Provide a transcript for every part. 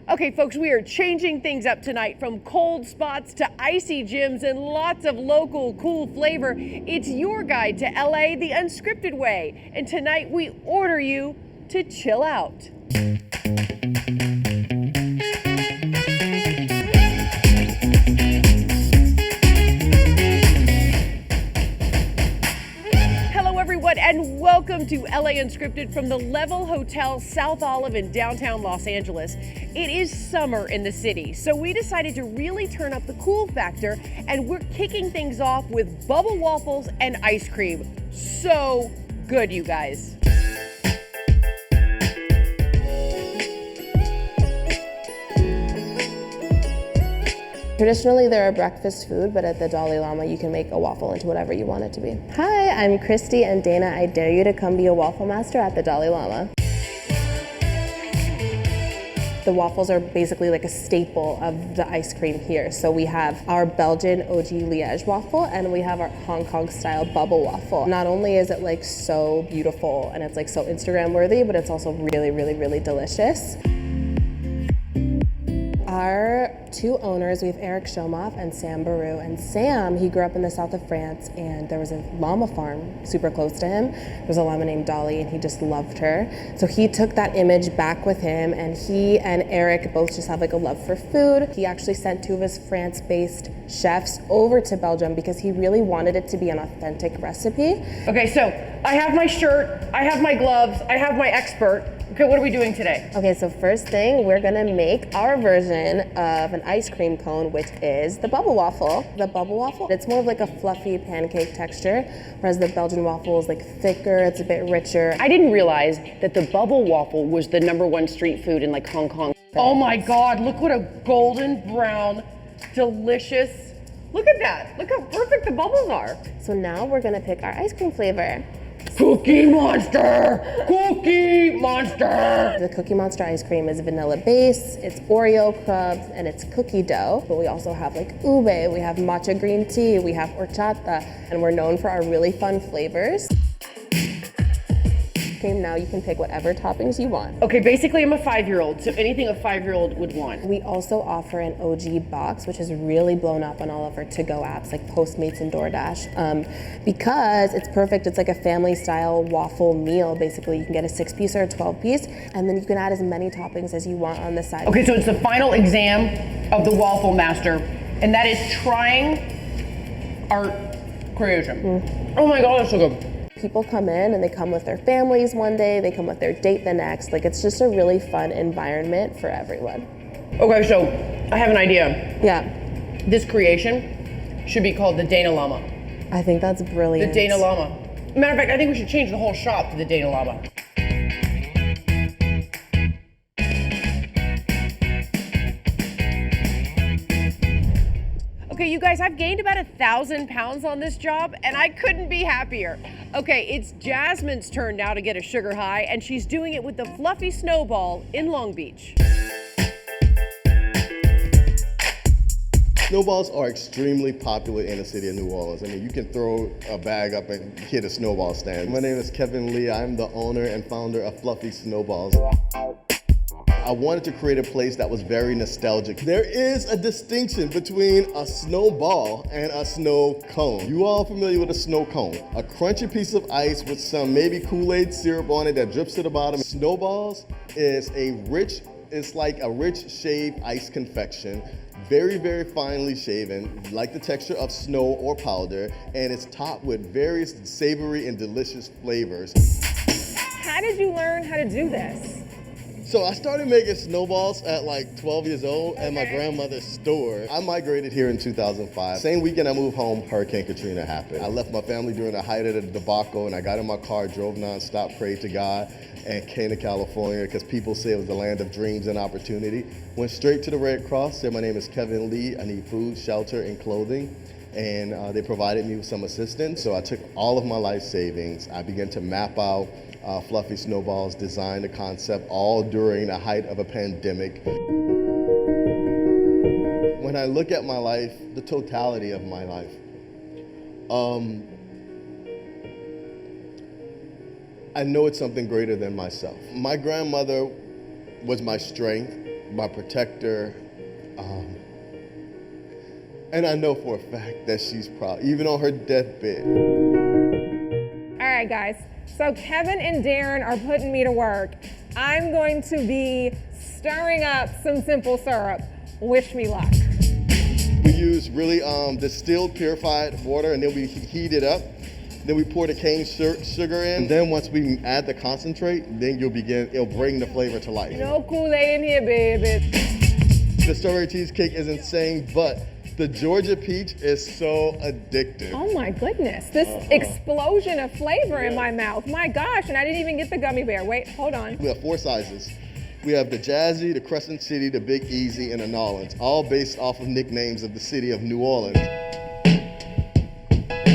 Okay, folks, we are changing things up tonight from cold spots to icy gyms and lots of local cool flavor. It's your guide to LA the unscripted way. And tonight we order you to chill out. And welcome to LA Unscripted from the Level Hotel South Olive in downtown Los Angeles. It is summer in the city, so we decided to really turn up the cool factor, and we're kicking things off with bubble waffles and ice cream. So good, you guys. Traditionally, they're a breakfast food, but at the Dalai Lama, you can make a waffle into whatever you want it to be. Hi, I'm Christy and Dana. I dare you to come be a waffle master at the Dalai Lama. The waffles are basically like a staple of the ice cream here. So we have our Belgian OG Liège waffle and we have our Hong Kong style bubble waffle. Not only is it like so beautiful and it's like so Instagram worthy, but it's also really, really, really delicious. Our two owners, we have Eric Shomoff and Sam Baru. And Sam, he grew up in the south of France and there was a llama farm super close to him. There was a llama named Dolly and he just loved her. So he took that image back with him, and he and Eric both just have like a love for food. He actually sent two of his France-based chefs over to Belgium because he really wanted it to be an authentic recipe. Okay, so I have my shirt, I have my gloves, I have my expert. Okay, what are we doing today? Okay, so first thing, we're gonna make our version of an ice cream cone, which is the bubble waffle. The bubble waffle, it's more of like a fluffy pancake texture, whereas the Belgian waffle is like thicker, it's a bit richer. I didn't realize that the bubble waffle was the #1 street food in like Hong Kong. Oh my God, look what a golden brown, delicious, look at that. Look how perfect the bubbles are. So now we're gonna pick our ice cream flavor. Cookie Monster! Cookie Monster! The Cookie Monster ice cream is vanilla base, it's Oreo crumbs, and it's cookie dough. But we also have like ube, we have matcha green tea, we have horchata, and we're known for our really fun flavors. Now you can pick whatever toppings you want. Okay, basically I'm a 5-year-old, so anything a 5-year-old would want. We also offer an OG box, which has really blown up on all of our to-go apps like Postmates and DoorDash, because it's perfect. It's like a family-style waffle meal. Basically, you can get a 6-piece or a 12-piece, and then you can add as many toppings as you want on the side. Okay, so it's the final exam of the Waffle Master, and that is trying our creation. Oh my God, that's so good. People come in and they come with their families one day, they come with their date the next. Like, it's just a really fun environment for everyone. Okay, so I have an idea. Yeah. This creation should be called the Dana Llama. I think that's brilliant. The Dana Llama. Matter of fact, I think we should change the whole shop to the Dana Llama. Okay, you guys, I've gained about 1,000 pounds on this job, and I couldn't be happier. Okay, it's Jasmine's turn now to get a sugar high, and she's doing it with the fluffy snowball in Long Beach. Snowballs are extremely popular in the city of New Orleans. I mean, you can throw a bag up and hit a snowball stand. My name is Kevin Lee. I'm the owner and founder of Fluffy Snowballs. I wanted to create a place that was very nostalgic. There is a distinction between a snowball and a snow cone. You all familiar with a snow cone? A crunchy piece of ice with some maybe Kool-Aid syrup on it that drips to the bottom. Snowballs is it's like a rich shaved ice confection. Very, very finely shaven, like the texture of snow or powder, and it's topped with various savory and delicious flavors. How did you learn how to do this? So I started making snowballs at like 12 years old at my grandmother's store. I migrated here in 2005. Same weekend I moved home, Hurricane Katrina happened. I left my family during the height of the debacle, and I got in my car, drove nonstop, prayed to God, and came to California because people say it was the land of dreams and opportunity. Went straight to the Red Cross, said my name is Kevin Lee, I need food, shelter, and clothing. And they provided me with some assistance. So I took all of my life savings. I began to map out Fluffy Snowballs, designed the concept all during the height of a pandemic. When I look at my life, the totality of my life, I know it's something greater than myself. My grandmother was my strength, my protector. And I know for a fact that she's proud, even on her deathbed. All right, guys. So Kevin and Darren are putting me to work. I'm going to be stirring up some simple syrup. Wish me luck. We use really distilled, purified water, and then we heat it up. Then we pour the cane sugar in. And then once we add the concentrate, then it'll bring the flavor to life. No Kool-Aid in here, baby. The strawberry cheesecake is insane, but the Georgia peach is so addictive. Oh my goodness, this explosion of flavor in my mouth. My gosh, and I didn't even get the gummy bear. Wait, hold on. We have 4 sizes. We have the Jazzy, the Crescent City, the Big Easy, and the Nolans, all based off of nicknames of the city of New Orleans.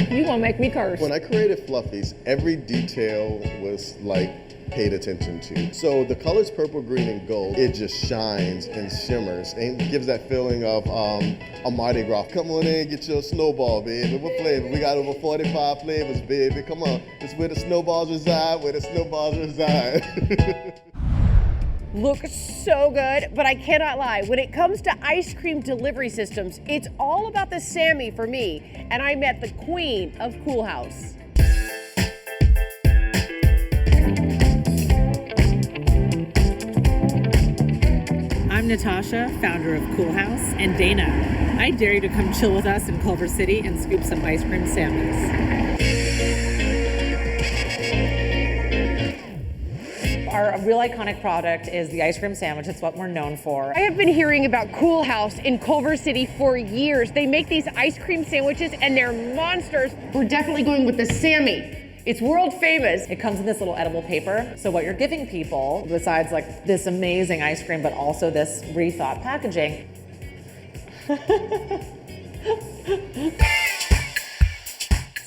You gonna make me curse. When I created Fluffies, every detail was paid attention to. So the colors purple, green, and gold, it just shines and shimmers and gives that feeling of a Mardi Gras. Come on in, get your snowball, baby. What flavor? We got over 45 flavors, baby. Come on, it's where the snowballs reside, where the snowballs reside. Look so good, but I cannot lie. When it comes to ice cream delivery systems, it's all about the Sammy for me, and I met the queen of Cool House. I'm Natasha, founder of Cool House, and Dana. I dare you to come chill with us in Culver City and scoop some ice cream Sammys. Our real iconic product is the ice cream sandwich. It's what we're known for. I have been hearing about Cool House in Culver City for years. They make these ice cream sandwiches and they're monsters. We're definitely going with the Sammy. It's world famous. It comes in this little edible paper. So what you're giving people, besides this amazing ice cream, but also this rethought packaging.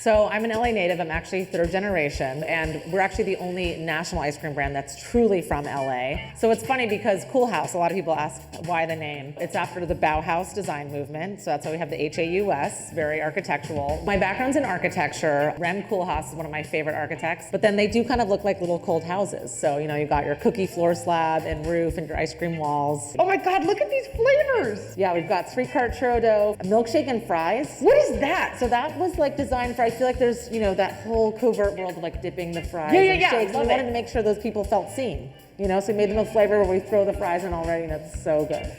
So I'm an LA native. I'm actually 3rd generation, and we're actually the only national ice cream brand that's truly from LA. So it's funny because Cool House, a lot of people ask why the name. It's after the Bauhaus design movement, so that's why we have the H-A-U-S, very architectural. My background's in architecture. Rem Koolhaas is one of my favorite architects, but then they do kind of look like little cold houses. So, you've got your cookie floor slab and roof and your ice cream walls. Oh my God, look at these flavors. Yeah, we've got streetcar churro, a milkshake and fries. What is that? So that was designed for, I feel like there's, that whole covert world of dipping the fries and shakes. We love wanted to make sure those people felt seen, so we made them a flavor where we throw the fries in already, and it's so good.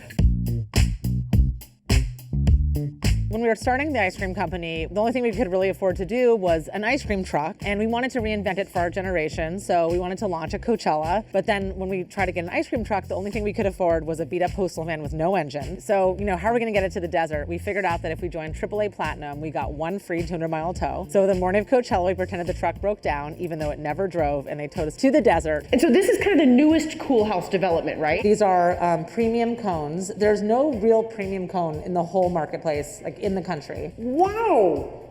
When we were starting the ice cream company, the only thing we could really afford to do was an ice cream truck, and we wanted to reinvent it for our generation, so we wanted to launch at Coachella. But then when we tried to get an ice cream truck, the only thing we could afford was a beat-up postal van with no engine. So, how are we gonna get it to the desert? We figured out that if we joined AAA Platinum, we got one free 200-mile tow. So the morning of Coachella, we pretended the truck broke down, even though it never drove, and they towed us to the desert. And so this is kind of the newest Cool House development, right? These are premium cones. There's no real premium cone in the whole marketplace, in the country. Wow.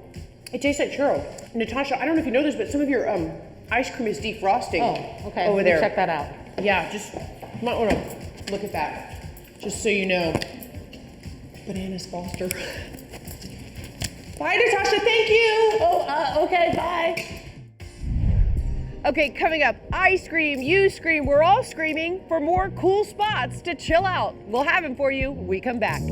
It tastes like churro. Natasha, I don't know if you know this, but some of your ice cream is defrosting. Oh, okay. Over there. Check that out. Yeah, just might want to look at that, just so you know. Bananas Foster. Bye, Natasha. Thank you. Oh, okay. Bye. Okay, coming up, I scream, you scream, we're all screaming for more cool spots to chill out. We'll have them for you when we come back.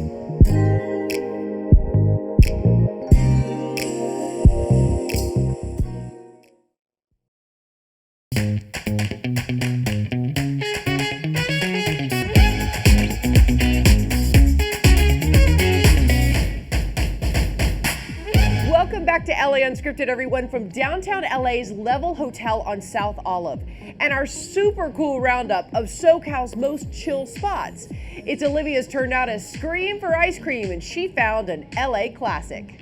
Welcome back to LA Unscripted, everyone, from downtown LA's Level Hotel on South Olive, and our super cool roundup of SoCal's most chill spots. It's Olivia's turn now to scream for ice cream, and she found an LA classic.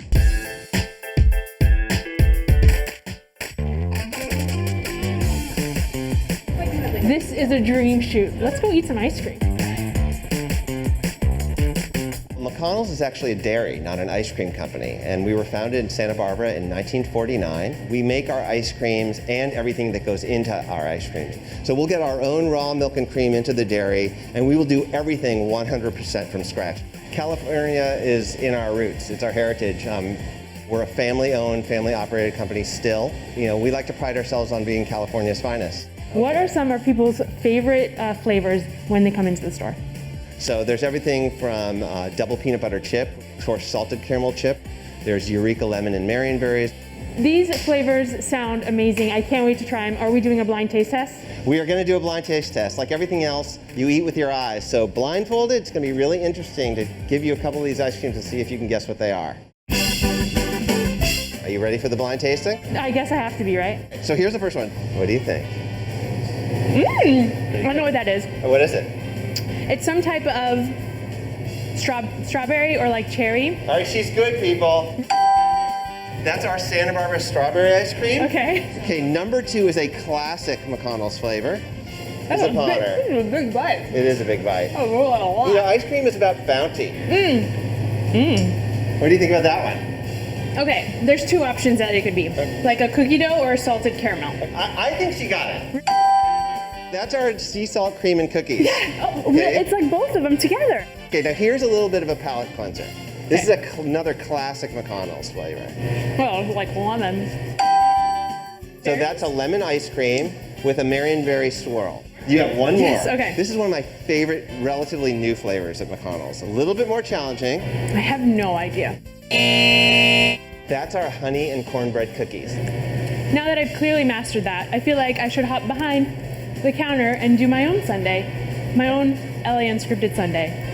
This is a dream shoot. Let's go eat some ice cream. McConnell's is actually a dairy, not an ice cream company, and we were founded in Santa Barbara in 1949. We make our ice creams and everything that goes into our ice creams. So we'll get our own raw milk and cream into the dairy, and we will do everything 100% from scratch. California is in our roots. It's our heritage. We're a family-owned, family-operated company still. We like to pride ourselves on being California's finest. What are some of people's favorite flavors when they come into the store? So there's everything from double peanut butter chip, of course salted caramel chip. There's Eureka lemon and marionberries. These flavors sound amazing. I can't wait to try them. Are we doing a blind taste test? We are going to do a blind taste test. Like everything else, you eat with your eyes. So blindfolded, it's going to be really interesting to give you a couple of these ice creams and see if you can guess what they are. Are you ready for the blind tasting? I guess I have to be, right? So here's the first one. What do you think? I know what that is. What is it? It's some type of strawberry or like cherry. All right, she's good, people. That's our Santa Barbara strawberry ice cream. Okay. Okay, number 2 is a classic McConnell's flavor. That's It's a Potter. this is a big bite. It is a big bite. Oh, roll it a lot. You know, ice cream is about bounty. What do you think about that one? Okay, there's 2 options that it could be. Like a cookie dough or a salted caramel. I think she got it. That's our sea salt cream and cookies. Oh, Okay. it's like both of them together. Okay, now here's a little bit of a palate cleanser. This is another classic McConnell's flavor. Well, like lemon. So that's a lemon ice cream with a marionberry swirl. You have one more. Yes, okay. This is one of my favorite, relatively new flavors at McConnell's. A little bit more challenging. I have no idea. That's our honey and cornbread cookies. Now that I've clearly mastered that, I feel like I should hop behind the counter and do my own sundae. My own LA Unscripted sundae.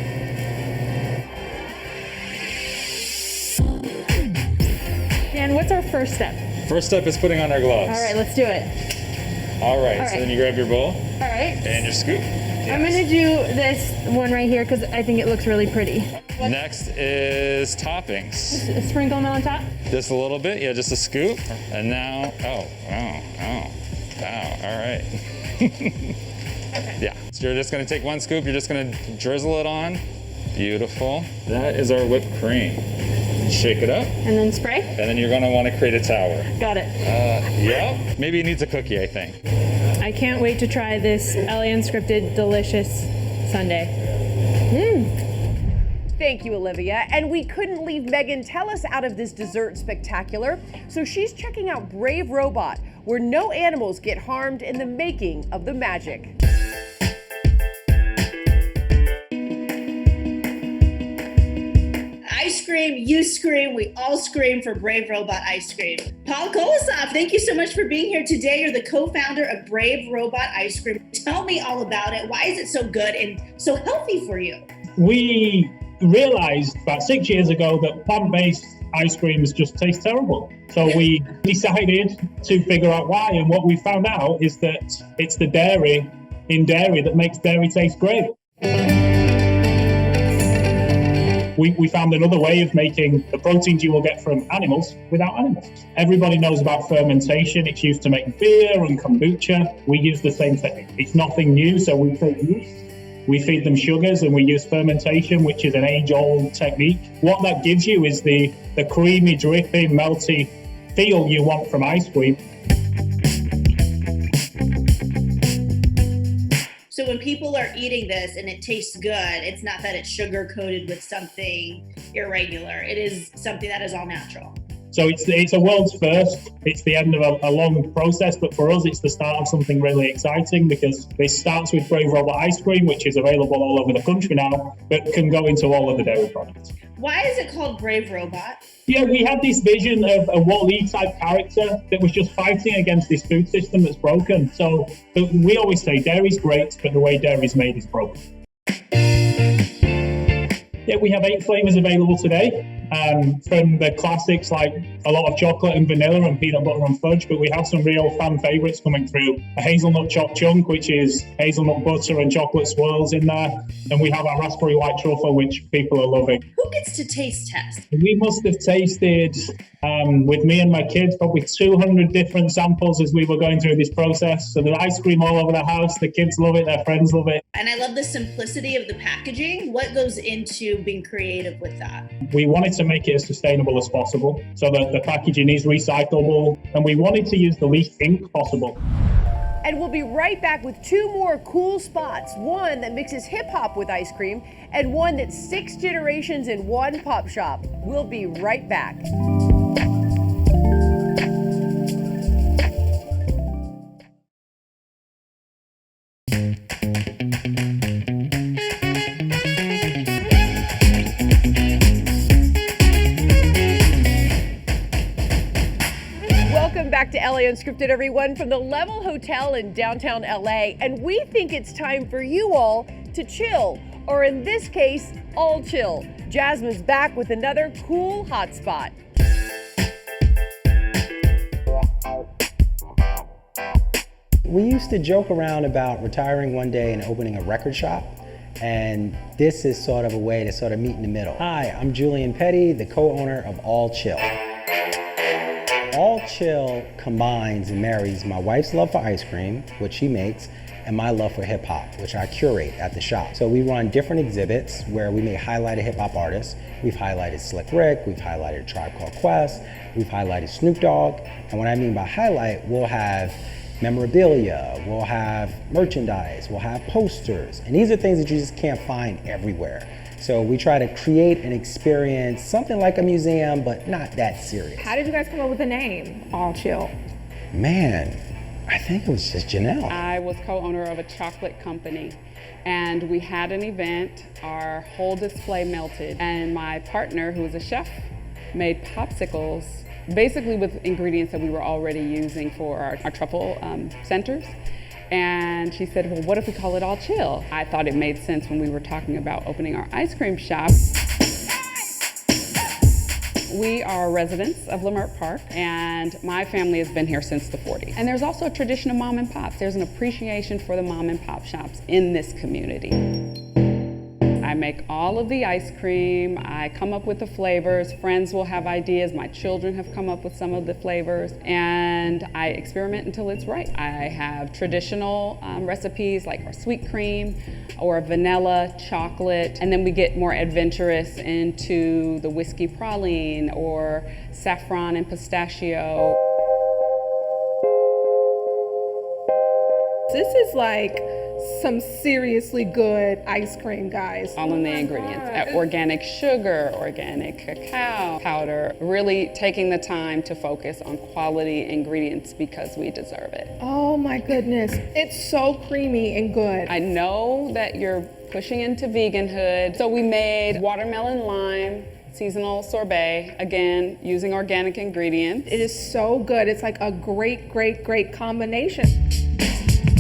And what's our first step? First step is putting on our gloves. All right, let's do it. All right, All so right. then you grab your bowl All right. and your scoop. I'm gonna do this one right here because I think it looks really pretty. Next is toppings. Sprinkle them on top. Just a little bit, yeah, just a scoop. And now, oh, all right. Yeah, so you're just gonna take one scoop, you're just gonna drizzle it on. Beautiful. That is our whipped cream. Shake it up, And then spray. and then you're gonna wanna create a tower. Got it. Yep, maybe it needs a cookie, I think. I can't wait to try this LA Unscripted delicious sundae. Thank you, Olivia. And we couldn't leave Megan Tellis out of this dessert spectacular, so she's checking out Brave Robot, where no animals get harmed in the making of the magic. I scream, you scream, we all scream for Brave Robot ice cream. Paul Kolosov, thank you so much for being here today. You're the co-founder of Brave Robot Ice Cream. Tell me all about it. Why is it so good and so healthy for you? We realized about 6 years ago that plant-based ice creams just taste terrible. So we decided to figure out why, and what we found out is that it's the dairy in dairy that makes dairy taste great. We found another way of making the proteins you will get from animals without animals. Everybody knows about fermentation. It's used to make beer and kombucha. We use the same technique. It's nothing new, so we feed yeast. We feed them sugars, and we use fermentation, which is an age-old technique. What that gives you is the creamy, drippy, melty feel you want from ice cream. So when people are eating this and it tastes good, it's not that it's sugar coated with something irregular. It is something that is all natural. So it's a world's first. It's the end of a long process, but for us, it's the start of something really exciting, because this starts with Brave Robot ice cream, which is available all over the country now, but can go into all of the dairy products. Why is it called Brave Robot? Yeah, we had this vision of a Wall-E type character that was just fighting against this food system that's broken. So we always say dairy's great, but the way dairy's made is broken. Yeah, we have 8 flavors available today. From the classics like a lot of chocolate and vanilla and peanut butter and fudge, but we have some real fan favorites coming through. A hazelnut chopped chunk, which is hazelnut butter and chocolate swirls in there. And we have our raspberry white truffle, which people are loving. Who gets to taste test? We must have tasted, with me and my kids, probably 200 different samples as we were going through this process. So there's ice cream all over the house. The kids love it. Their friends love it. And I love the simplicity of the packaging. What goes into being creative with that? We wanted to make it as sustainable as possible, so that the packaging is recyclable, and we wanted to use the least ink possible. And we'll be right back with 2 more cool spots. One that mixes hip hop with ice cream, and one that's 6 generations in one pop shop. We'll be right back. LA Unscripted, everyone, from the Level Hotel in downtown LA, and we think it's time for you all to chill, or in this case, all chill. Jasmine's back with another cool hotspot. We used to joke around about retiring one day and opening a record shop, and this is sort of a way to sort of meet in the middle. Hi, I'm Julian Petty, the co-owner of All Chill. All Chill combines and marries my wife's love for ice cream, which she makes, and my love for hip hop, which I curate at the shop. So we run different exhibits where we may highlight a hip hop artist. We've highlighted Slick Rick, we've highlighted Tribe Called Quest, we've highlighted Snoop Dogg, and what I mean by highlight, we'll have memorabilia, we'll have merchandise, we'll have posters, and these are things that you just can't find everywhere. So we try to create an experience, something like a museum, but not that serious. How did you guys come up with the name, All Chill? Man, I think it was just Janelle. I was co-owner of a chocolate company, and we had an event. Our whole display melted, and my partner, who was a chef, made popsicles, basically with ingredients that we were already using for our truffle centers. And she said, well, what if we call it All Chill? I thought it made sense when we were talking about opening our ice cream shop. We are residents of Leimert Park, and my family has been here since the 40s. And there's also a tradition of mom and pops. There's an appreciation for the mom and pop shops in this community. I make all of the ice cream. I come up with the flavors. Friends will have ideas. My children have come up with some of the flavors, and I experiment until it's right. I have traditional recipes like our sweet cream or vanilla, chocolate, and then we get more adventurous into the whiskey praline or saffron and pistachio. This is like some seriously good ice cream, guys. All in the ingredients. Organic sugar, organic cacao powder, really taking the time to focus on quality ingredients because we deserve it. Oh my goodness, it's so creamy and good. I know that you're pushing into veganhood, so we made watermelon lime seasonal sorbet, again, using organic ingredients. It is so good. It's like a great, great, great combination.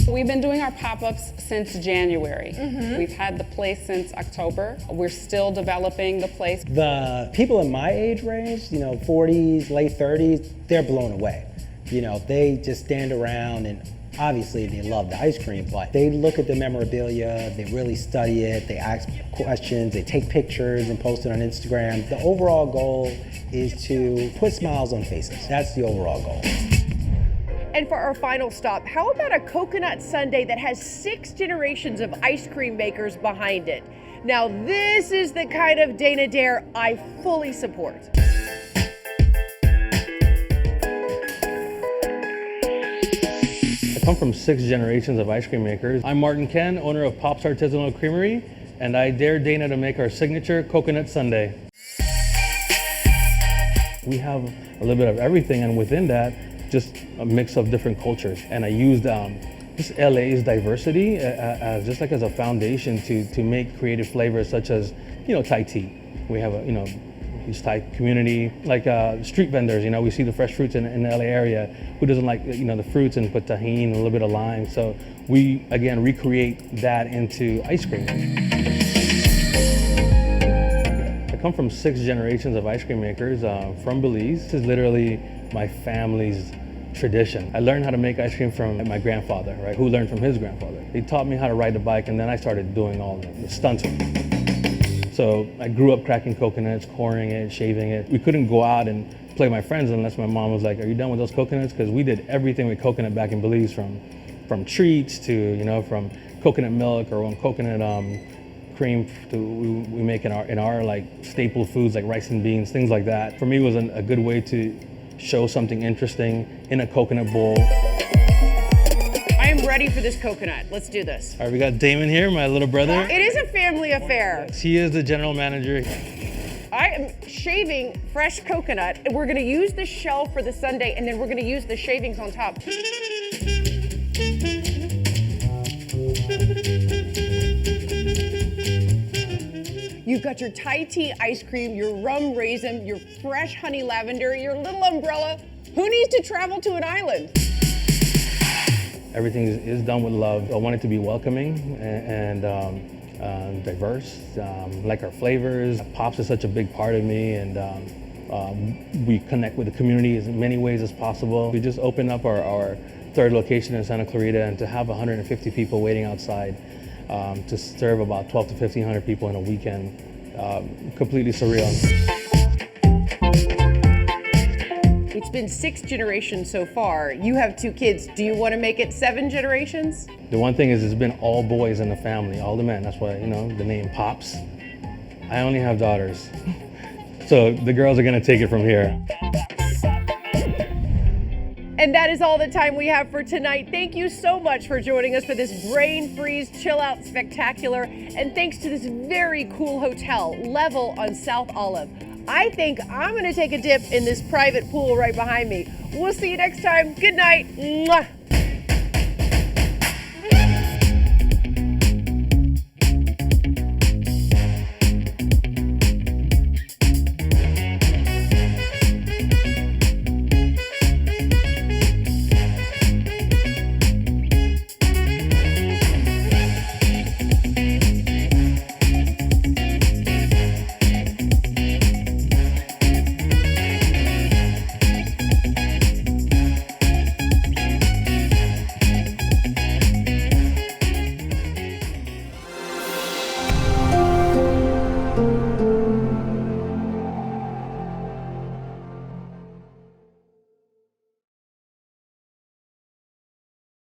We've been doing our pop-ups since January. We've had the place since October. We're still developing the place. The people in my age range, 40s, late 30s, they're blown away. They just stand around and obviously they love the ice cream, but they look at the memorabilia, they really study it, they ask questions, they take pictures and post it on Instagram. The overall goal is to put smiles on faces. That's the overall goal. And for our final stop, how about a coconut sundae that has 6 generations of ice cream makers behind it? Now, this is the kind of Dana Dare I fully support. I come from 6 generations of ice cream makers. I'm Martin Ken, owner of Pop's Artisanal Creamery, and I dare Dana to make our signature coconut sundae. We have a little bit of everything, and within that, just a mix of different cultures. And I used just LA's diversity just like as a foundation to make creative flavors such as, Thai tea. We have a, huge Thai community, like street vendors, we see the fresh fruits in the LA area. Who doesn't like, the fruits and put tahini and a little bit of lime? So we, again, recreate that into ice cream. I come from 6 generations of ice cream makers from Belize. This is literally my family's tradition. I learned how to make ice cream from my grandfather, right? Who learned from his grandfather. He taught me how to ride the bike, and then I started doing all the stunts. So I grew up cracking coconuts, coring it, shaving it. We couldn't go out and play with my friends unless my mom was like, "Are you done with those coconuts?" Because we did everything with coconut back in Belize, from treats to from coconut milk or coconut cream to we make in our like staple foods like rice and beans, things like that. For me, it was a good way to show something interesting in a coconut bowl. I am ready for this coconut. Let's do this. All right, we got Damon here, my little brother. It is a family affair. He is the general manager. I am shaving fresh coconut, and we're gonna use the shell for the sundae, and then we're gonna use the shavings on top. You've got your Thai tea ice cream, your rum raisin, your fresh honey lavender, your little umbrella. Who needs to travel to an island? Everything is done with love. I want it to be welcoming and diverse. Like our flavors. Pops is such a big part of me, and we connect with the community in many ways as possible. We just opened up our third location in Santa Clarita, and to have 150 people waiting outside to serve about 12 to 1,500 people in a weekend, completely surreal. It's been 6 generations so far. You have 2 kids. Do you want to make it 7 generations? The one thing is it's been all boys in the family, all the men. That's why, the name Pops. I only have daughters. So the girls are going to take it from here. And that is all the time we have for tonight. Thank you so much for joining us for this brain freeze chill out spectacular. And thanks to this very cool hotel, Level on South Olive. I think I'm going to take a dip in this private pool right behind me. We'll see you next time. Good night. Mwah.